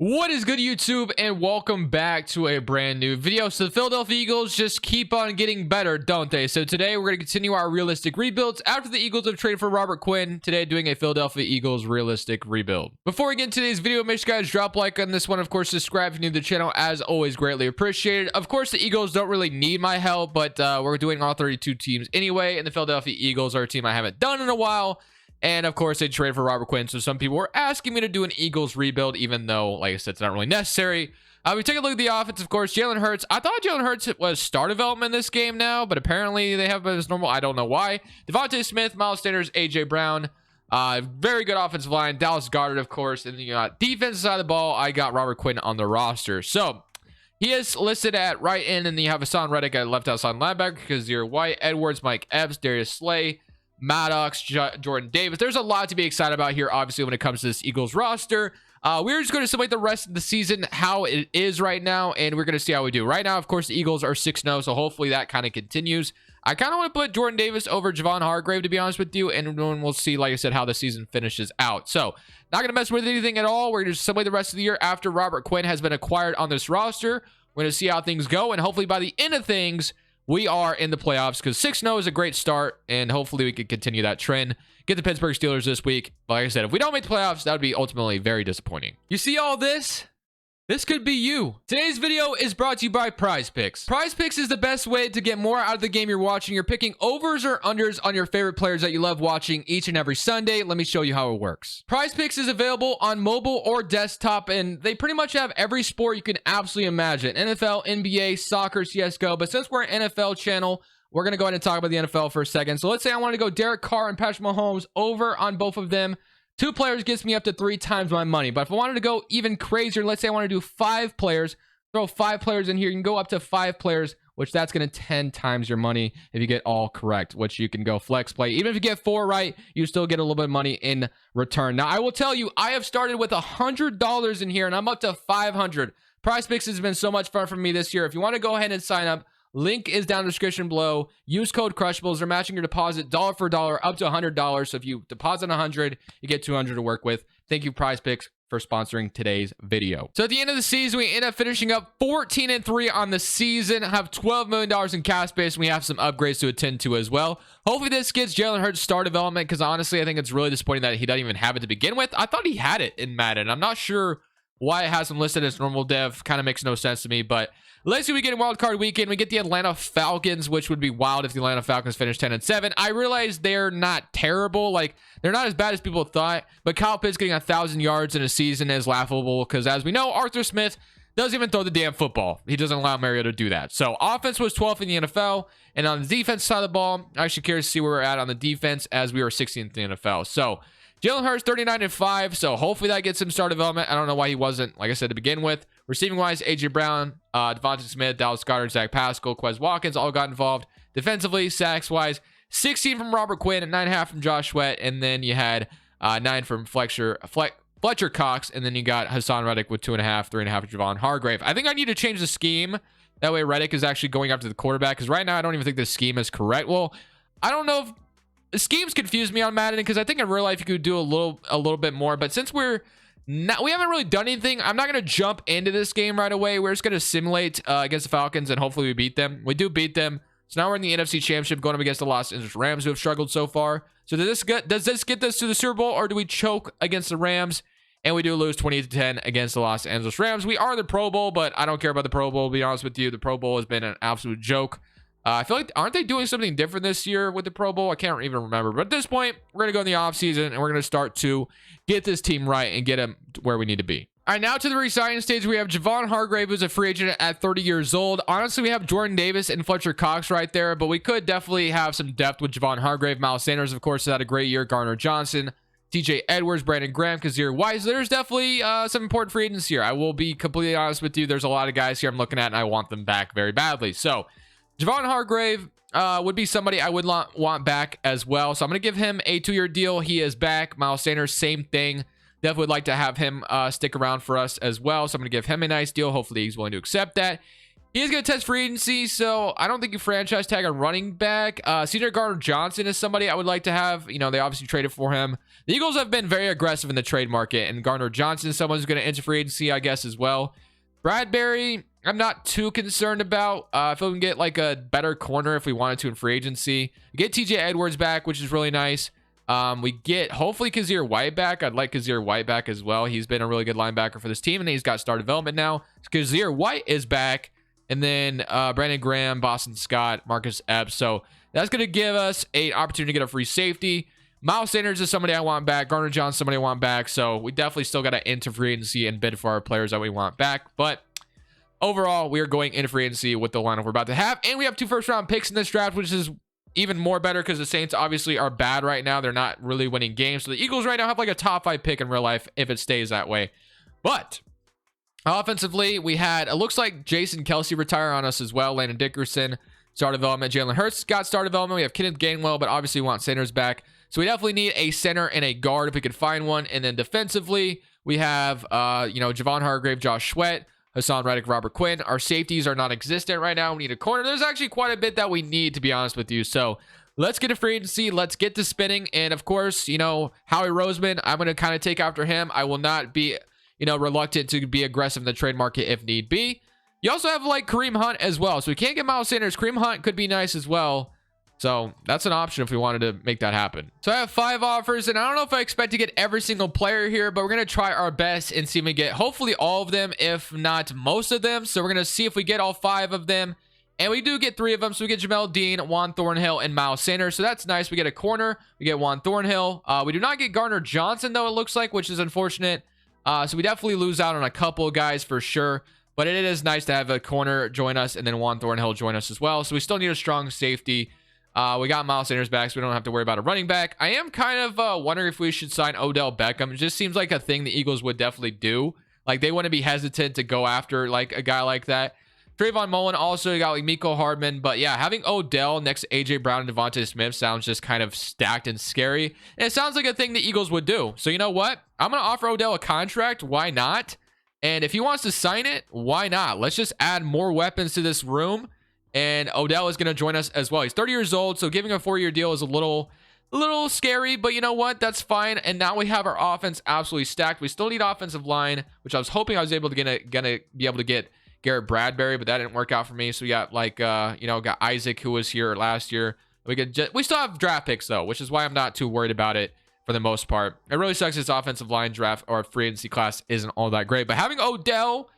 What is good, YouTube, and welcome back to a brand new video. So the Philadelphia Eagles just keep on getting better, don't they? So today we're going to continue our realistic rebuilds after the Eagles have traded for Robert Quinn. Today doing a Philadelphia Eagles realistic rebuild. Before we get into today's video, make sure you guys drop a like on this one. Of course, subscribe if you're new to the channel, as always, greatly appreciated. Of course, the Eagles don't really need my help, but we're doing all 32 teams anyway, and the Philadelphia Eagles are a team I haven't done in a while. And of course, they traded for Robert Quinn. So some people were asking me to do an Eagles rebuild, even though, like I said, it's not really necessary. We take a look at the offense, of course. Jalen Hurts. I thought Jalen Hurts was star development in this game now, but apparently they have it as normal. I don't know why. Devontae Smith, Miles Sanders, AJ Brown. Very good offensive line. Dallas Goedert, of course. And then you got defensive side of the ball. I got Robert Quinn on the roster. So he is listed at right end, and then you have Hassan Reddick at left outside linebacker because you're White, Edwards, Mike Epps, Darius Slay, Maddox, Jordan Davis. There's a lot to be excited about here, obviously, when it comes to this Eagles roster. We're just going to simulate the rest of the season, how it is right now, and we're going to see how we do. Right now, of course, the Eagles are 6-0, so hopefully that kind of continues. I kind of want to put Jordan Davis over Javon Hargrave, to be honest with you, and then we'll see, like I said, how the season finishes out. So, not going to mess with anything at all. We're going to just simulate the rest of the year after Robert Quinn has been acquired on this roster. We're going to see how things go, and hopefully by the end of things, we are in the playoffs because 6-0 is a great start, and hopefully we can continue that trend. Get the Pittsburgh Steelers this week. But like I said, if we don't make the playoffs, that would be ultimately very disappointing. You see all this? This could be you. Today's video is brought to you by Prize Picks. Prize Picks is the best way to get more out of the game you're watching. You're picking overs or unders on your favorite players that you love watching each and every Sunday. Let me show you how it works. Prize Picks is available on mobile or desktop, and they pretty much have every sport you can absolutely imagine. NFL, NBA, soccer, CSGO. But since we're an NFL channel, we're going to go ahead and talk about the NFL for a second. So let's say I want to go Derek Carr and Patrick Mahomes over on both of them. 2 players gets me up to 3 times my money. But if I wanted to go even crazier, let's say I want to do 5 players, throw 5 players in here. You can go up to 5 players, which that's going to 10 times your money if you get all correct, which you can go flex play. Even if you get 4 right, you still get a little bit of money in return. Now, I will tell you, I have started with $100 in here, and I'm up to $500. Prize Picks has been so much fun for me this year. If you want to go ahead and sign up, link is down in the description below. Use code Crushables. They're matching your deposit dollar for dollar up to $100. So if you deposit $100, you get $200 to work with. Thank you, Prize Picks, for sponsoring today's video. So at the end of the season, we end up finishing up 14-3 on the season, have $12 million in cap space, and we have some upgrades to attend to as well. Hopefully this gets Jalen Hurts star development, because honestly, I think it's really disappointing that he doesn't even have it to begin with. I thought he had it in Madden. I'm not sure why it has him listed as normal dev. Kind of makes no sense to me, but let's see. We get a wild card weekend. We get the Atlanta Falcons, which would be wild if the Atlanta Falcons finish 10-7. I realize they're not terrible. Like, they're not as bad as people thought, but Kyle Pitts getting 1,000 yards in a season is laughable because, as we know, Arthur Smith doesn't even throw the damn football. He doesn't allow Mariota to do that. So offense was 12th in the NFL, and on the defense side of the ball, I'm actually curious to see where we're at on the defense, as we were 16th in the NFL. So Jalen Hurts 39-5, so hopefully that gets him star development. I don't know why he wasn't, like I said, to begin with. Receiving wise, AJ Brown, Devontae Smith, Dallas Goedert, Zach Pascal, Quez Watkins all got involved. Defensively, sacks wise, 16 from Robert Quinn, 9.5 from Josh Sweat, and then you had 9 from Fletcher Cox, and then you got Hassan Reddick with 2.5, 3.5 for Javon Hargrave. I think I need to change the scheme. That way Reddick is actually going after the quarterback, because right now I don't even think the scheme is correct. Well, I don't know if the schemes confuse me on Madden, because I think in real life you could do a little bit more. But since we haven't really done anything, I'm not going to jump into this game right away. We're just going to simulate against the Falcons, and hopefully we beat them. We do beat them. So now we're in the NFC Championship going up against the Los Angeles Rams, who have struggled so far. So does this get us to the Super Bowl, or do we choke against the Rams and we do lose 20-10 against the Los Angeles Rams? We are in the Pro Bowl, but I don't care about the Pro Bowl, to be honest with you. The Pro Bowl has been an absolute joke. I feel like, aren't they doing something different this year with the Pro Bowl? I can't even remember. But at this point, we're going to go in the offseason, and we're going to start to get this team right and get them where we need to be. All right, now to the re-signing stage, we have Javon Hargrave, who's a free agent at 30 years old. Honestly, we have Jordan Davis and Fletcher Cox right there, but we could definitely have some depth with Javon Hargrave. Miles Sanders, of course, has had a great year. Garner Johnson, TJ Edwards, Brandon Graham, Kazir Wise. There's definitely some important free agents here. I will be completely honest with you. There's a lot of guys here I'm looking at, and I want them back very badly. So Javon Hargrave would be somebody I would want back as well. So I'm going to give him a 2-year deal. He is back. Miles Sanders, same thing. Definitely would like to have him stick around for us as well. So I'm going to give him a nice deal. Hopefully he's willing to accept that. He is going to test free agency, so I don't think you franchise tag a running back. Cedar Gardner-Johnson is somebody I would like to have. You know, they obviously traded for him. The Eagles have been very aggressive in the trade market, and Gardner-Johnson is someone who's going to enter free agency, I guess, as well. Bradbury, I'm not too concerned about. I feel we can get like a better corner if we wanted to in free agency. We get TJ Edwards back, which is really nice. We get hopefully Kazir White back. I'd like Kazir White back as well. He's been a really good linebacker for this team, and he's got star development now. Kazir White is back. And then Brandon Graham, Boston Scott, Marcus Epps. So that's going to give us an opportunity to get a free safety. Miles Sanders is somebody I want back. Gardner-Johnson, somebody I want back. So we definitely still got to enter free agency and bid for our players that we want back. But overall, we are going into free agency with the lineup we're about to have. And we have 2 first-round picks in this draft, which is even more better because the Saints obviously are bad right now. They're not really winning games. So the Eagles right now have like a top 5 pick in real life if it stays that way. But offensively, we had, it looks like Jason Kelsey retire on us as well. Landon Dickerson, star development. Jalen Hurts got star development. We have Kenneth Gainwell, but obviously we want centers back. So we definitely need a center and a guard if we could find one. And then defensively, we have, Javon Hargrave, Josh Sweat, Hassan Reddick, Robert Quinn. Our safeties are non-existent right now. We need a corner. There's actually quite a bit that we need, to be honest with you. So let's get a free agency. Let's get to spinning. And of course, Howie Roseman, I'm going to kind of take after him. I will not be reluctant to be aggressive in the trade market if need be. You also have like Kareem Hunt as well. So we can't get Miles Sanders. Kareem Hunt could be nice as well. So that's an option if we wanted to make that happen. So I have 5 offers, and I don't know if I expect to get every single player here, but we're going to try our best and see if we get hopefully all of them, if not most of them. So we're going to see if we get all 5 of them. And we do get 3 of them. So we get Jamel Dean, Juan Thornhill, and Miles Sanders. So that's nice. We get a corner. We get Juan Thornhill. We do not get Gardner-Johnson, though, it looks like, which is unfortunate. So we definitely lose out on a couple of guys for sure. But it is nice to have a corner join us and then Juan Thornhill join us as well. So we still need a strong safety. We got Miles Sanders back, so we don't have to worry about a running back. I am kind of wondering if we should sign Odell Beckham. It just seems like a thing the Eagles would definitely do. Like, they wouldn't be hesitant to go after like a guy like that. Trayvon Mullen also, you got like Miko Hardman. But yeah, having Odell next to AJ Brown and Devontae Smith sounds just kind of stacked and scary. And it sounds like a thing the Eagles would do. So you know what? I'm going to offer Odell a contract. Why not? And if he wants to sign it, why not? Let's just add more weapons to this room. And Odell is going to join us as well. He's 30 years old, so giving a 4-year deal is a little scary, but you know what? That's fine. And now we have our offense absolutely stacked. We still need offensive line, which I was hoping I was able to be able to get Garrett Bradbury, but that didn't work out for me. So we got like got Isaac, who was here last year. We still have draft picks though, which is why I'm not too worried about it for the most part. It really sucks this offensive line draft or free agency class isn't all that great, but having Odell,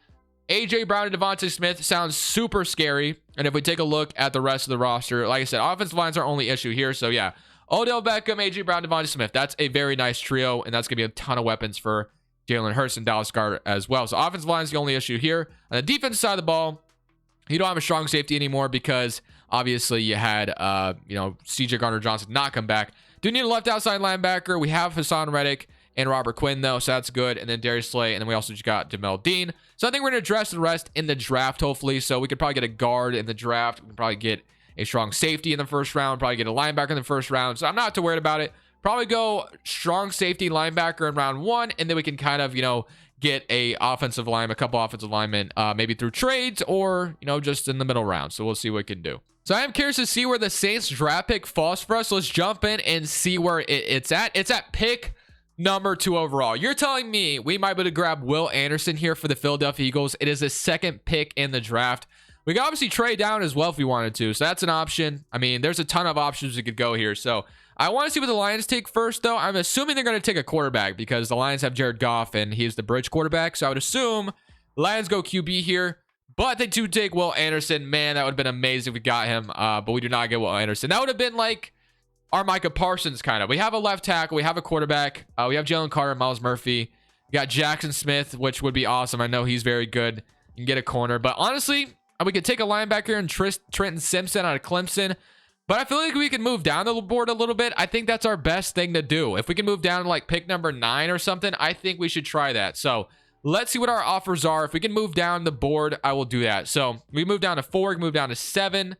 AJ Brown, and Devontae Smith sounds super scary. And if we take a look at the rest of the roster, like I said, offensive line's our only issue here. So yeah, Odell Beckham, AJ Brown, Devontae Smith. That's a very nice trio, and that's going to be a ton of weapons for Jalen Hurts and Dallas Goedert as well. So offensive line is the only issue here. On the defensive side of the ball, you don't have a strong safety anymore because obviously you had, CJ Gardner-Johnson not come back. Do need a left outside linebacker. We have Hassan Reddick and Robert Quinn, though, so that's good. And then Darius Slay, and then we also just got Jamel Dean. So I think we're going to address the rest in the draft, hopefully. So we could probably get a guard in the draft. We can probably get a strong safety in the first round, probably get a linebacker in the first round. So I'm not too worried about it. Probably go strong safety linebacker in round 1, and then we can kind of, get a couple offensive linemen, maybe through trades or, just in the middle round. So we'll see what we can do. So I am curious to see where the Saints draft pick falls for us. So let's jump in and see where it's at. It's at pick number 2 overall. You're telling me we might be able to grab Will Anderson here for the Philadelphia Eagles. It is the 2nd pick in the draft. We can obviously trade down as well if we wanted to. So that's an option. I mean, there's a ton of options we could go here. So I want to see what the Lions take first, though. I'm assuming they're going to take a quarterback because the Lions have Jared Goff and he's the bridge quarterback. So I would assume Lions go QB here. But they do take Will Anderson. Man, that would have been amazing if we got him. But we do not get Will Anderson. That would have been like our Micah Parsons kind of. We have a left tackle. We have a quarterback. We have Jalen Carter, Miles Murphy. We got Jackson Smith, which would be awesome. I know he's very good. You can get a corner. But honestly, we could take a linebacker and Trenton Simpson out of Clemson. But I feel like we can move down the board a little bit. I think that's our best thing to do. If we can move down to like pick number 9 or something, I think we should try that. So let's see what our offers are. If we can move down the board, I will do that. So we move down to 4, we can move down to 7.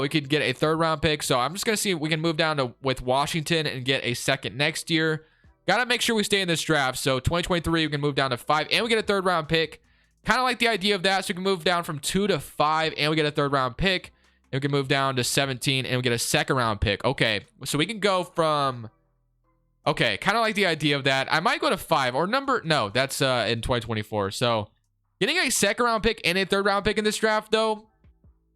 We could get a 3rd round pick. So I'm just going to see if we can move down with Washington and get a 2nd next year. Got to make sure we stay in this draft. So 2023, we can move down to 5 and we get a 3rd round pick. Kind of like the idea of that. So we can move down from 2 to 5 and we get a 3rd round pick. And we can move down to 17 and we get a 2nd round pick. Okay, so we can go from... Okay, kind of like the idea of that. I might go to 5 or number... No, that's in 2024. So getting a 2nd round pick and a 3rd round pick in this draft, though,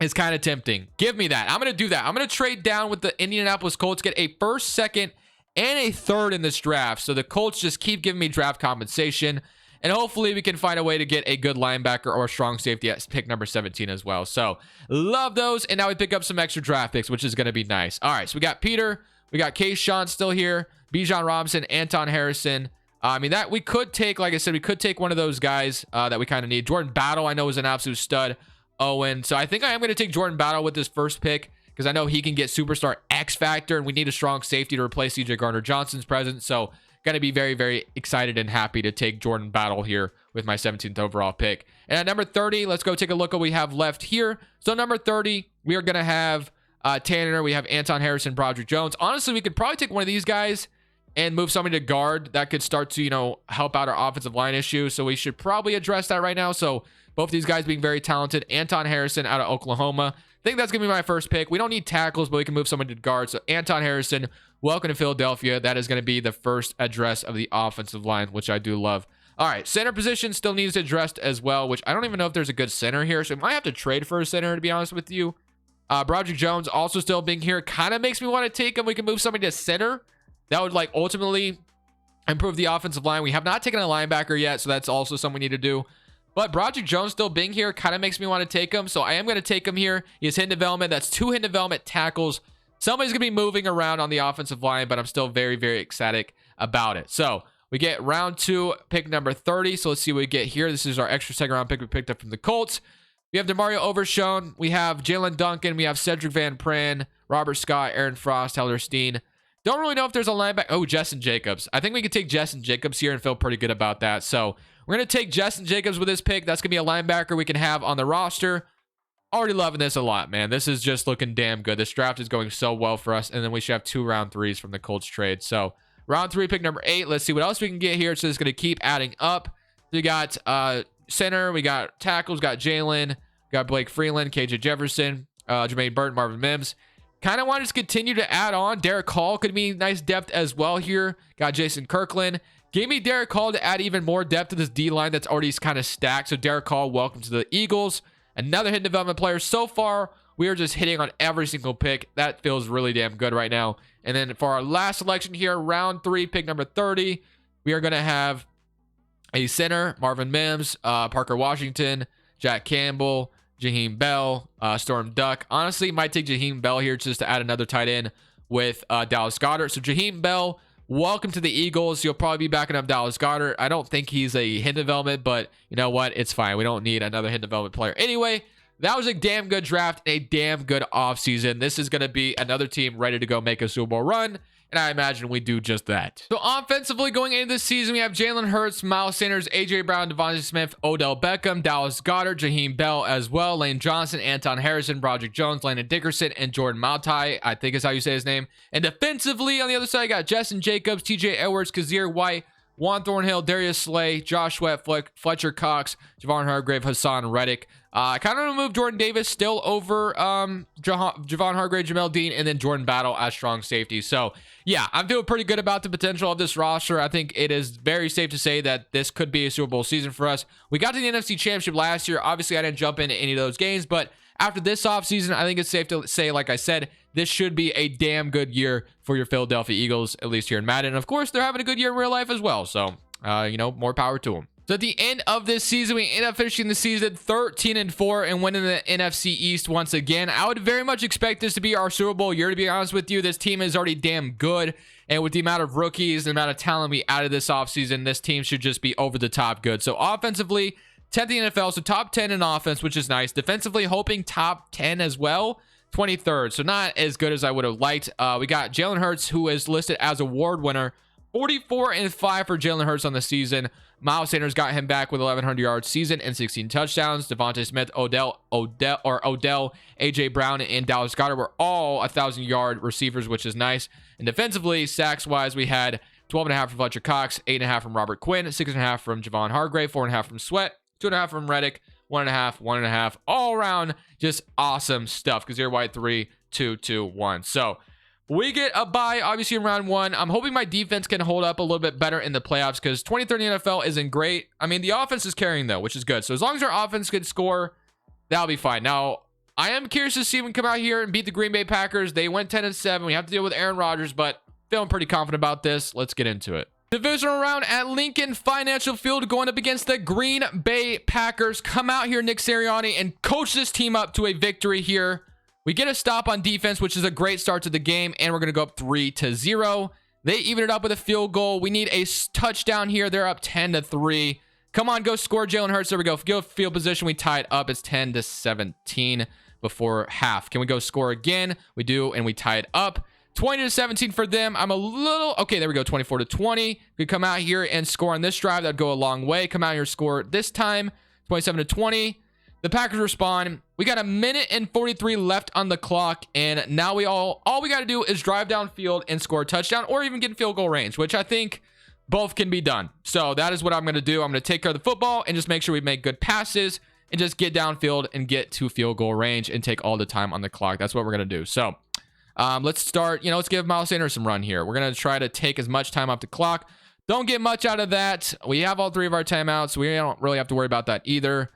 is kind of tempting. Give me that. I'm going to do that. I'm going to trade down with the Indianapolis Colts, get a 1st, 2nd, and a 3rd in this draft. So the Colts just keep giving me draft compensation. And hopefully we can find a way to get a good linebacker or a strong safety at pick number 17 as well. So love those. And now we pick up some extra draft picks, which is going to be nice. All right, so we got Peter. We got Kayshawn still here. Bijan Robinson, Anton Harrison. I mean, that we could take, like I said, we could take one of those guys that we kind of need. Jordan Battle, I know, is an absolute stud. Owen. So I think I am going to take Jordan Battle with this 1st pick because I know he can get superstar X factor, and we need a strong safety to replace CJ Gardner-Johnson's presence. So going to be very, very excited and happy to take Jordan Battle here with my 17th overall pick. And at number 30, let's go take a look at what we have left here. So number 30, we are going to have Tanner. We have Anton Harrison, Broderick Jones. Honestly, we could probably take one of these guys and move somebody to guard. That could start to, you know, help out our offensive line issue. So we should probably address that right now. So both these guys being very talented. Anton Harrison out of Oklahoma. I think that's going to be my 1st pick. We don't need tackles, but we can move somebody to guard. So Anton Harrison, welcome to Philadelphia. That is going to be the 1st address of the offensive line, which I do love. All right, center position still needs addressed as well, which I don't even know if there's a good center here. So I might have to trade for a center, to be honest with you. Broderick Jones also still being here kind of makes me want to take him. We can move somebody to center. That would like ultimately improve the offensive line. We have not taken a linebacker yet, so that's also something we need to do. But Broderick Jones still being here kind of makes me want to take him. So I am going to take him here. He has hidden development. That's 2 hidden development tackles. Somebody's going to be moving around on the offensive line, but I'm still very, very ecstatic about it. So we get round 2, pick number 30. So let's see what we get here. This is our extra 2nd round pick we picked up from the Colts. We have DeMario Overshown. We have Jalen Duncan. We have Cedric Van Pran, Robert Scott, Aaron Frost, Tyler Steen. Don't really know if there's a linebacker. Oh, Justin Jacobs. I think we could take Justin Jacobs here and feel pretty good about that. So we're going to take Justin Jacobs with this pick. That's going to be a linebacker we can have on the roster. Already loving this a lot, man. This is just looking damn good. This draft is going so well for us. And then we should have 2 round 3s from the Colts trade. So round 3, pick number 8. Let's see what else we can get here. So it's going to keep adding up. We got center. We got tackles. Got Jalen. Got Blake Freeland, KJ Jefferson, Jermaine Burton, Marvin Mims. Kind of want to just continue to add on. Derek Hall could be nice depth as well here. Got Jason Kirkland. Give me Derek Hall to add even more depth to this D-line that's already kind of stacked. So Derek Hall, welcome to the Eagles. Another hidden development player. So far, we are just hitting on every single pick. That feels really damn good right now. And then for our last selection here, round 3, pick number 30, we are going to have a center, Marvin Mims, Parker Washington, Jack Campbell, Jaheim Bell, Storm Duck. Honestly, might take Jaheim Bell here just to add another tight end with Dallas Goedert. So Jaheim Bell, welcome to the Eagles. You'll probably be backing up Dallas Goedert. I don't think he's a hidden development, but you know what? It's fine. We don't need another hidden development player. Anyway, that was a damn good draft and a damn good offseason. This is going to be another team ready to go make a Super Bowl run. And I imagine we do just that. So offensively going into this season, we have Jalen Hurts, Miles Sanders, AJ Brown, Devontae Smith, Odell Beckham, Dallas Goedert, Jaheim Bell as well, Lane Johnson, Anton Harrison, Broderick Jones, Landon Dickerson, and Jordan Maltai, I think is how you say his name. And defensively on the other side, I got Justin Jacobs, TJ Edwards, Kazir White, Juan Thornhill, Darius Slay, Josh Sweat, Fletcher Cox, Javon Hargrave, Hassan Reddick. I kind of want to move Jordan Davis still over Javon Hargrave, Jamel Dean, and then Jordan Battle as strong safety. So, yeah, I'm feeling pretty good about the potential of this roster. I think it is very safe to say that this could be a Super Bowl season for us. We got to the NFC Championship last year. Obviously, I didn't jump into any of those games, but after this offseason, I think it's safe to say, like I said, this should be a damn good year for your Philadelphia Eagles, at least here in Madden. And of course, they're having a good year in real life as well. So, more power to them. So at the end of this season, we end up finishing the season 13-4 and winning the NFC East once again. I would very much expect this to be our Super Bowl year, to be honest with you. This team is already damn good. And with the amount of rookies, the amount of talent we added this offseason, this team should just be over the top good. So offensively, 10th in the NFL, so top 10 in offense, which is nice. Defensively, hoping top 10 as well. 23rd, so not as good as I would have liked. We got Jalen Hurts, who is listed as award winner. 44-5 for Jalen Hurts on the season. Miles Sanders got him back with 1,100 yards season and 16 touchdowns. Devontae Smith, Odell, AJ Brown, and Dallas Goedert were all 1,000-yard receivers, which is nice. And defensively, sacks-wise, we had 12.5 from Fletcher Cox, 8.5 from Robert Quinn, 6.5 from Javon Hargrave, 4.5 from Sweat, 2.5 from Reddick, 1.5, 1.5, all around just awesome stuff. Kazir White 3, 2, 2, 1. So we get a bye, obviously, in round 1. I'm hoping my defense can hold up a little bit better in the playoffs because 2030 NFL isn't great. I mean, the offense is carrying, though, which is good. So as long as our offense can score, that'll be fine. Now, I am curious to see if we can come out here and beat the Green Bay Packers. They went 10-7. We have to deal with Aaron Rodgers, but feeling pretty confident about this. Let's get into it. Divisional round at Lincoln Financial Field going up against the Green Bay Packers. Come out here, Nick Sirianni, and coach this team up to a victory here. We get a stop on defense, which is a great start to the game, and we're going to go up 3-0. They even it up with a field goal. We need a touchdown here. They're up 10-3. Come on, go score, Jalen Hurts. There we go. Go field position. We tie it up. It's 10-17 before half. Can we go score again? We do, and we tie it up. 20-17 for them. I'm a little... Okay, there we go. 24-20. We come out here and score on this drive. That'd go a long way. Come out here, score this time. 27-20. The Packers respond. We got 1:43 left on the clock, and now all we got to do is drive downfield and score a touchdown, or even get in field goal range, which I think both can be done. So that is what I'm going to do. I'm going to take care of the football and just make sure we make good passes and just get downfield and get to field goal range and take all the time on the clock. That's what we're going to do. So let's start. Let's give Miles Sanders some run here. We're going to try to take as much time off the clock. Don't get much out of that. We have all 3 of our timeouts. We don't really have to worry about that either.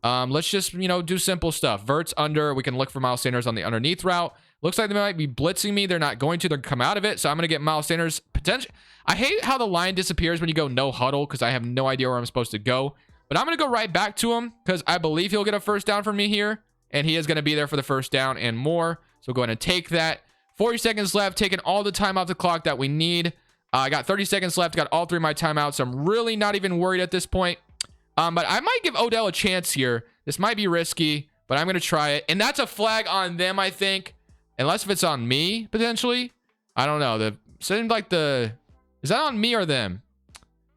Let's just, do simple stuff. Verts under. We can look for Miles Sanders on the underneath route. Looks like they might be blitzing me. They're not going to. They're going to come out of it. So I'm going to get Miles Sanders potential. I hate how the line disappears when you go no huddle because I have no idea where I'm supposed to go. But I'm going to go right back to him because I believe he'll get a first down from me here. And he is going to be there for the first down and more. So go ahead and take that. 40 seconds left. Taking all the time off the clock that we need. I got 30 seconds left. Got all 3 of my timeouts. So I'm really not even worried at this point. But I might give Odell a chance here. This might be risky, but I'm going to try it. And that's a flag on them, I think. Unless if it's on me, potentially. I don't know. Seems like is that on me or them?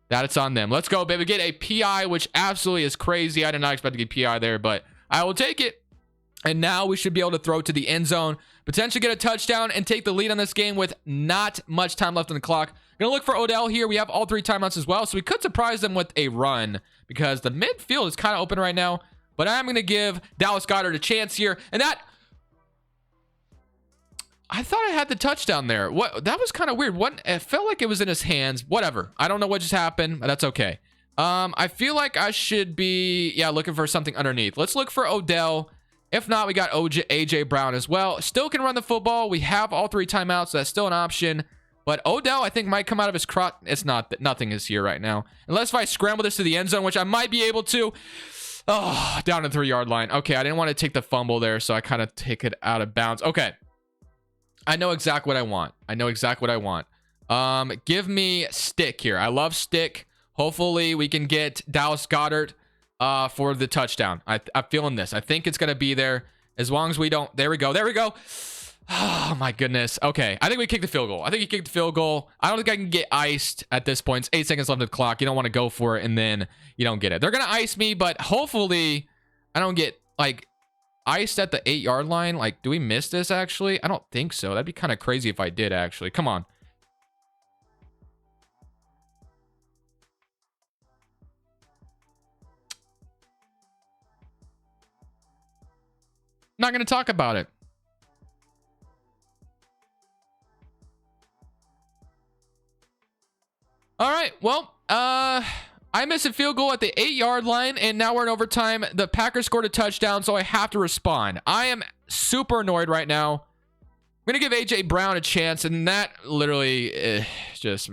That it's on them. Let's go, baby. Get a PI, which absolutely is crazy. I did not expect to get PI there, but I will take it. And now we should be able to throw to the end zone. Potentially get a touchdown and take the lead on this game with not much time left on the clock. Going to look for Odell here. We have all 3 timeouts as well, so we could surprise them with a run because the midfield is kind of open right now. But I'm going to give Dallas Goedert a chance here. And that... I thought I had the touchdown there. That was kind of weird. It felt like it was in his hands. Whatever. I don't know what just happened, but that's okay. I feel like I should be, looking for something underneath. Let's look for Odell. If not, we got AJ Brown as well. Still can run the football. We have all 3 timeouts, so that's still an option. But Odell, I think, might come out of his crotch. It's not. Nothing is here right now. Unless if I scramble this to the end zone, which I might be able to. Oh, down to the 3-yard line. Okay, I didn't want to take the fumble there, so I kind of take it out of bounds. Okay. I know exactly what I want. Give me stick here. I love stick. Hopefully, we can get Dallas Goedert for the touchdown. I'm feeling this. I think it's going to be there as long as we don't. There we go. Oh, my goodness. Okay. I think we kicked the field goal. I don't think I can get iced at this point. It's 8 seconds left on the clock. You don't want to go for it, and then you don't get it. They're going to ice me, but hopefully I don't get, iced at the 8-yard line. Do we miss this, actually? I don't think so. That'd be kind of crazy if I did, actually. Come on. Not going to talk about it. All right, well, I missed a field goal at the 8-yard line, and now we're in overtime. The Packers scored a touchdown, so I have to respond. I am super annoyed right now. I'm going to give AJ Brown a chance, and that literally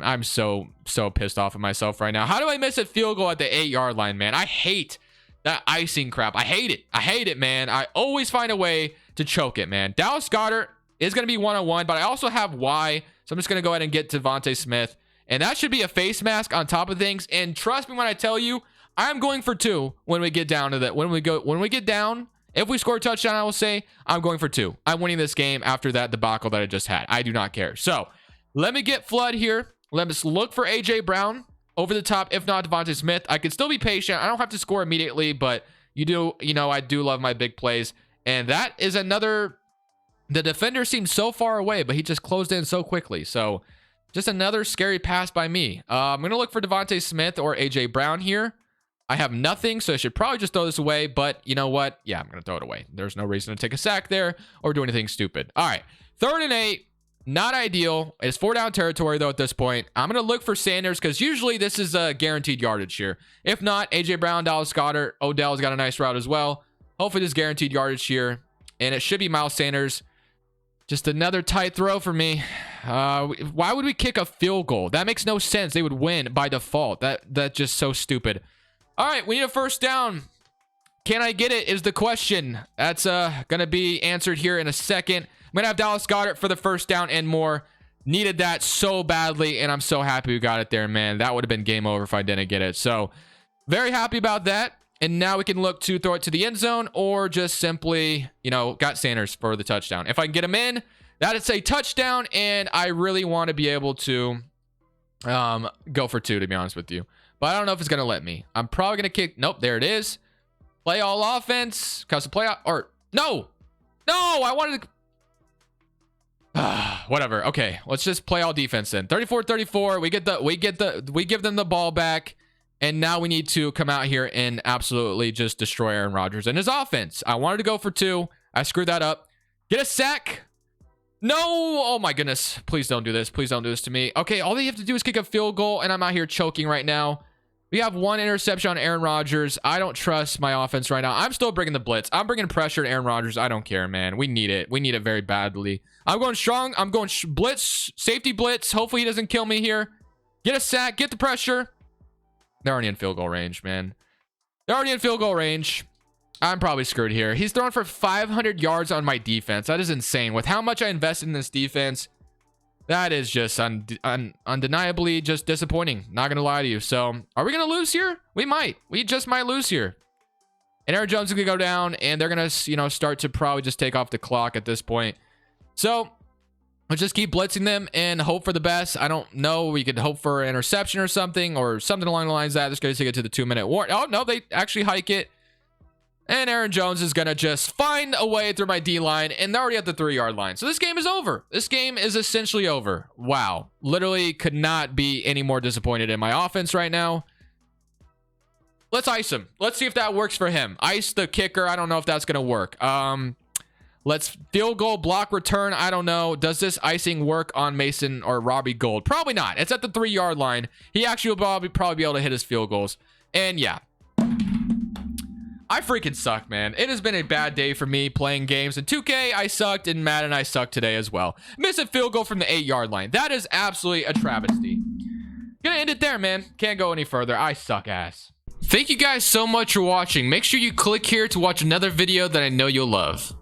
I'm so pissed off at myself right now. How do I miss a field goal at the 8-yard line, man? I hate that icing crap. I hate it, man. I always find a way to choke it, man. Dallas Goedert is going to be 1-on-1, but I also have Y, so I'm just going to go ahead and get Devontae Smith. And that should be a face mask on top of things. And trust me when I tell you, I'm going for 2 when we get down to that. When we get down, if we score a touchdown, I will say I'm going for 2. I'm winning this game after that debacle that I just had. I do not care. So let me get Flood here. Let us look for AJ Brown over the top. If not, Devontae Smith. I can still be patient. I don't have to score immediately, but I do love my big plays. And that is another. The defender seems so far away, but he just closed in so quickly. So just another scary pass by me. I'm going to look for Devontae Smith or AJ Brown here. I have nothing, so I should probably just throw this away. But you know what? Yeah, I'm going to throw it away. There's no reason to take a sack there or do anything stupid. All right, 3rd and 8. Not ideal. It's 4-down territory, though, at this point. I'm going to look for Sanders because usually this is a guaranteed yardage here. If not, A.J. Brown, Dallas Goedert, Odell's got a nice route as well. Hopefully this is guaranteed yardage here. And it should be Miles Sanders. Just another tight throw for me. Why would we kick a field goal? That makes no sense. They would win by default. That's just so stupid. All right, we need a 1st down. Can I get it is the question. That's going to be answered here in a second. I'm going to have Dallas Goedert for the 1st down and more. Needed that so badly, and I'm so happy we got it there, man. That would have been game over if I didn't get it. So, very happy about that. And now we can look to throw it to the end zone or just simply, got Sanders for the touchdown. If I can get him in, that is a touchdown, and I really want to be able to go for 2, to be honest with you. But I don't know if it's going to let me. I'm probably going to kick. Nope, there it is. Play all offense. Custom play or no, I wanted to. Whatever. Okay, let's just play all defense then. 34-34. We give them the ball back, and now we need to come out here and absolutely just destroy Aaron Rodgers and his offense. I wanted to go for 2. I screwed that up. Get a sack. No. Oh my goodness. Please don't do this. Please don't do this to me. Okay, all they have to do is kick a field goal, and I'm out here choking right now. We have 1 interception on Aaron Rodgers. I don't trust my offense right now. I'm still bringing the blitz. I'm bringing pressure to Aaron Rodgers. I don't care, man. We need it. We need it very badly. I'm going strong. I'm going blitz, safety blitz. Hopefully he doesn't kill me here. Get a sack. Get the pressure. They're already in field goal range, man. They're already in field goal range. I'm probably screwed here. He's throwing for 500 yards on my defense. That is insane. With how much I invested in this defense, that is just undeniably just disappointing. Not going to lie to you. So, are we going to lose here? We might. We just might lose here. And Aaron Jones is going to go down, and they're going to, start to probably just take off the clock at this point. So, let's just keep blitzing them and hope for the best. I don't know. We could hope for an interception or something along the lines of that. Just going to take it to the 2-minute warning. Oh, no, they actually hike it. And Aaron Jones is going to just find a way through my D-line, and they're already at the 3-yard line. So this game is over. This game is essentially over. Wow. Literally could not be any more disappointed in my offense right now. Let's ice him. Let's see if that works for him. Ice the kicker. I don't know if that's going to work. Let's field goal, block, return. I don't know. Does this icing work on Mason or Robbie Gould? Probably not. It's at the 3-yard line. He actually will probably be able to hit his field goals. And yeah. I freaking suck, man. It has been a bad day for me playing games. In 2K, I sucked. In Madden, I sucked today as well. Miss a field goal from the 8-yard line. That is absolutely a travesty. Gonna end it there, man. Can't go any further. I suck ass. Thank you guys so much for watching. Make sure you click here to watch another video that I know you'll love.